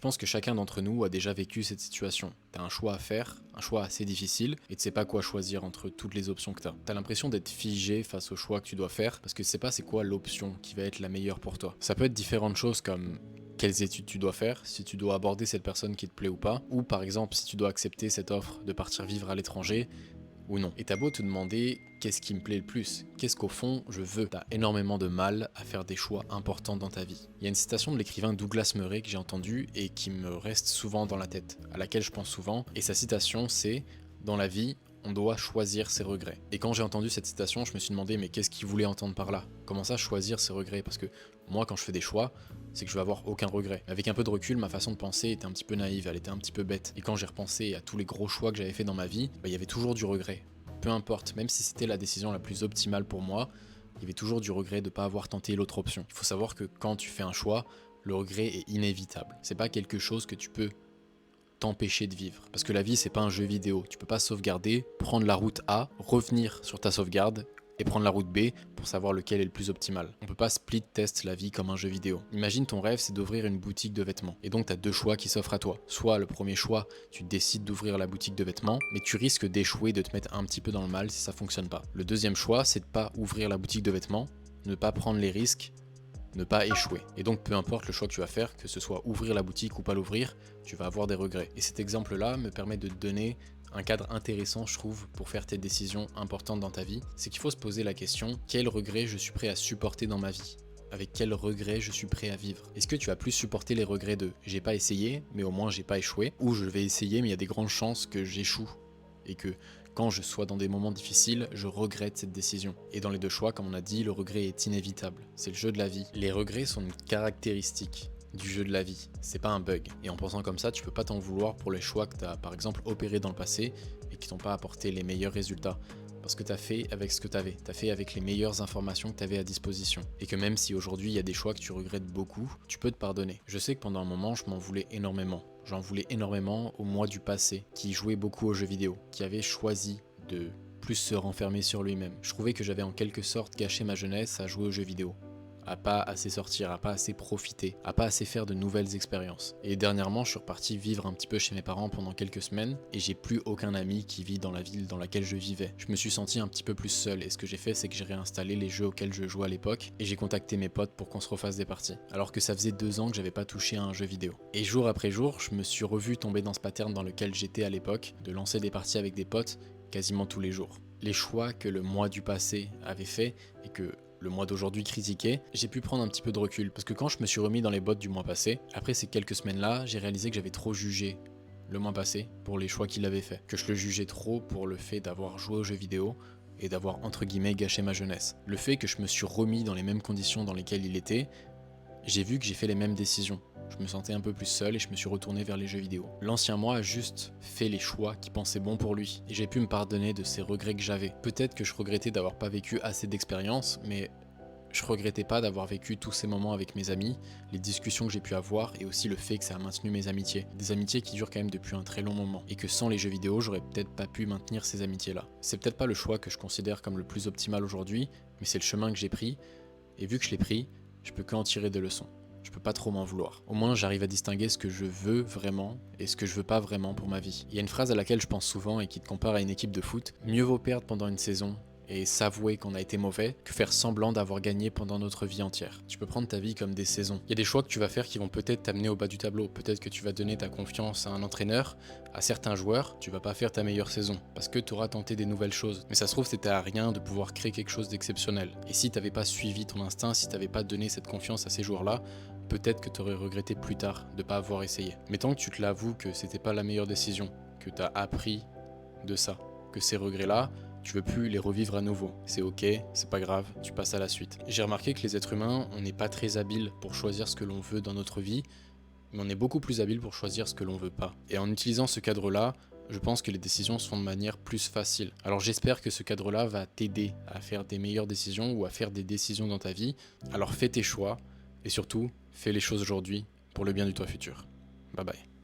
pense que chacun d'entre nous a déjà vécu cette situation. T'as un choix à faire, un choix assez difficile, et tu sais pas quoi choisir entre toutes les options que t'as. T'as l'impression d'être figé face au choix que tu dois faire, parce que tu sais pas c'est quoi l'option qui va être la meilleure pour toi. Ça peut être différentes choses comme quelles études tu dois faire, si tu dois aborder cette personne qui te plaît ou pas, ou par exemple si tu dois accepter cette offre de partir vivre à l'étranger, ou non. Et t'as beau te demander qu'est-ce qui me plaît le plus, qu'est-ce qu'au fond je veux. T'as énormément de mal à faire des choix importants dans ta vie. Il y a une citation de l'écrivain Douglas Murray que j'ai entendue et qui me reste souvent dans la tête, à laquelle je pense souvent, et sa citation c'est « Dans la vie, on doit choisir ses regrets ». Et quand j'ai entendu cette citation, je me suis demandé mais qu'est-ce qu'il voulait entendre par là? Comment ça choisir ses regrets? Parce que moi quand je fais des choix, c'est que je vais avoir aucun regret. Avec un peu de recul, ma façon de penser était un petit peu naïve, elle était un petit peu bête. Et quand j'ai repensé à tous les gros choix que j'avais fait dans ma vie, il y avait toujours du regret. Peu importe, même si c'était la décision la plus optimale pour moi, il y avait toujours du regret de ne pas avoir tenté l'autre option. Il faut savoir que quand tu fais un choix, le regret est inévitable. C'est pas quelque chose que tu peux t'empêcher de vivre. Parce que la vie, c'est pas un jeu vidéo. Tu peux pas sauvegarder, prendre la route A, revenir sur ta sauvegarde et prendre la route B pour savoir lequel est le plus optimal. On peut pas split test la vie comme un jeu vidéo. Imagine ton rêve c'est d'ouvrir une boutique de vêtements. Et donc tu as deux choix qui s'offrent à toi. Soit le premier choix, tu décides d'ouvrir la boutique de vêtements, mais tu risques d'échouer, de te mettre un petit peu dans le mal si ça fonctionne pas. Le deuxième choix, c'est de pas ouvrir la boutique de vêtements, ne pas prendre les risques, ne pas échouer. Et donc peu importe le choix que tu vas faire, que ce soit ouvrir la boutique ou pas l'ouvrir, tu vas avoir des regrets. Et cet exemple-là me permet de te donner un cadre intéressant, je trouve, pour faire tes décisions importantes dans ta vie. C'est qu'il faut se poser la question, quel regret je suis prêt à supporter dans ma vie? Avec quel regret je suis prêt à vivre? Est-ce que tu vas plus supporter les regrets de j'ai pas essayé, mais au moins j'ai pas échoué, ou je vais essayer, mais il y a des grandes chances que j'échoue et que quand je sois dans des moments difficiles, je regrette cette décision. Et dans les deux choix, comme on a dit, le regret est inévitable. C'est le jeu de la vie. Les regrets sont une caractéristique du jeu de la vie, c'est pas un bug. Et en pensant comme ça, tu peux pas t'en vouloir pour les choix que tu as par exemple opérés dans le passé et qui t'ont pas apporté les meilleurs résultats. Parce que tu as fait avec ce que tu avais, tu as fait avec les meilleures informations que tu avais à disposition. Et que même si aujourd'hui il y a des choix que tu regrettes beaucoup, tu peux te pardonner. Je sais que pendant un moment, je m'en voulais énormément. J'en voulais énormément au moi du passé, qui jouait beaucoup aux jeux vidéo, qui avait choisi de plus se renfermer sur lui-même. Je trouvais que j'avais en quelque sorte gâché ma jeunesse à jouer aux jeux vidéo, à pas assez sortir, à pas assez profiter, à pas assez faire de nouvelles expériences. Et dernièrement, je suis reparti vivre un petit peu chez mes parents pendant quelques semaines et j'ai plus aucun ami qui vit dans la ville dans laquelle je vivais. Je me suis senti un petit peu plus seul et ce que j'ai fait, c'est que j'ai réinstallé les jeux auxquels je jouais à l'époque et j'ai contacté mes potes pour qu'on se refasse des parties. Alors que ça faisait 2 ans que j'avais pas touché à un jeu vidéo. Et jour après jour, je me suis revu tomber dans ce pattern dans lequel j'étais à l'époque, de lancer des parties avec des potes quasiment tous les jours. Les choix que le moi du passé avait fait et que le mois d'aujourd'hui critiqué, j'ai pu prendre un petit peu de recul parce que quand je me suis remis dans les bottes du mois passé, après ces quelques semaines-là, j'ai réalisé que j'avais trop jugé le mois passé pour les choix qu'il avait fait, que je le jugeais trop pour le fait d'avoir joué aux jeux vidéo et d'avoir entre guillemets gâché ma jeunesse. Le fait que je me suis remis dans les mêmes conditions dans lesquelles il était, j'ai vu que j'ai fait les mêmes décisions. Je me sentais un peu plus seul et je me suis retourné vers les jeux vidéo. L'ancien moi a juste fait les choix qu'il pensait bons pour lui et j'ai pu me pardonner de ces regrets que j'avais. Peut-être que je regrettais d'avoir pas vécu assez d'expérience, mais je regrettais pas d'avoir vécu tous ces moments avec mes amis, les discussions que j'ai pu avoir et aussi le fait que ça a maintenu mes amitiés. Des amitiés qui durent quand même depuis un très long moment et que sans les jeux vidéo, j'aurais peut-être pas pu maintenir ces amitiés-là. C'est peut-être pas le choix que je considère comme le plus optimal aujourd'hui, mais c'est le chemin que j'ai pris et vu que je l'ai pris, je peux qu'en tirer des leçons. Je peux pas trop m'en vouloir. Au moins j'arrive à distinguer ce que je veux vraiment et ce que je veux pas vraiment pour ma vie. Il y a une phrase à laquelle je pense souvent et qui te compare à une équipe de foot. Mieux vaut perdre pendant une saison et s'avouer qu'on a été mauvais que faire semblant d'avoir gagné pendant notre vie entière. Tu peux prendre ta vie comme des saisons. Il y a des choix que tu vas faire qui vont peut-être t'amener au bas du tableau. Peut-être que tu vas donner ta confiance à un entraîneur, à certains joueurs, tu vas pas faire ta meilleure saison parce que tu auras tenté des nouvelles choses. Mais ça se trouve c'était à rien de pouvoir créer quelque chose d'exceptionnel. Et si t'avais pas suivi ton instinct, si t'avais pas donné cette confiance à ces joueurs-là, peut-être que tu aurais regretté plus tard de pas avoir essayé. Mais tant que tu te l'avoues que c'était pas la meilleure décision, que tu as appris de ça, que ces regrets-là, tu veux plus les revivre à nouveau. C'est ok, c'est pas grave, tu passes à la suite. J'ai remarqué que les êtres humains, on n'est pas très habiles pour choisir ce que l'on veut dans notre vie, mais on est beaucoup plus habiles pour choisir ce que l'on veut pas. Et en utilisant ce cadre-là, je pense que les décisions se font de manière plus facile. Alors j'espère que ce cadre-là va t'aider à faire des meilleures décisions ou à faire des décisions dans ta vie. Alors fais tes choix et surtout, fais les choses aujourd'hui pour le bien du toi futur. Bye bye.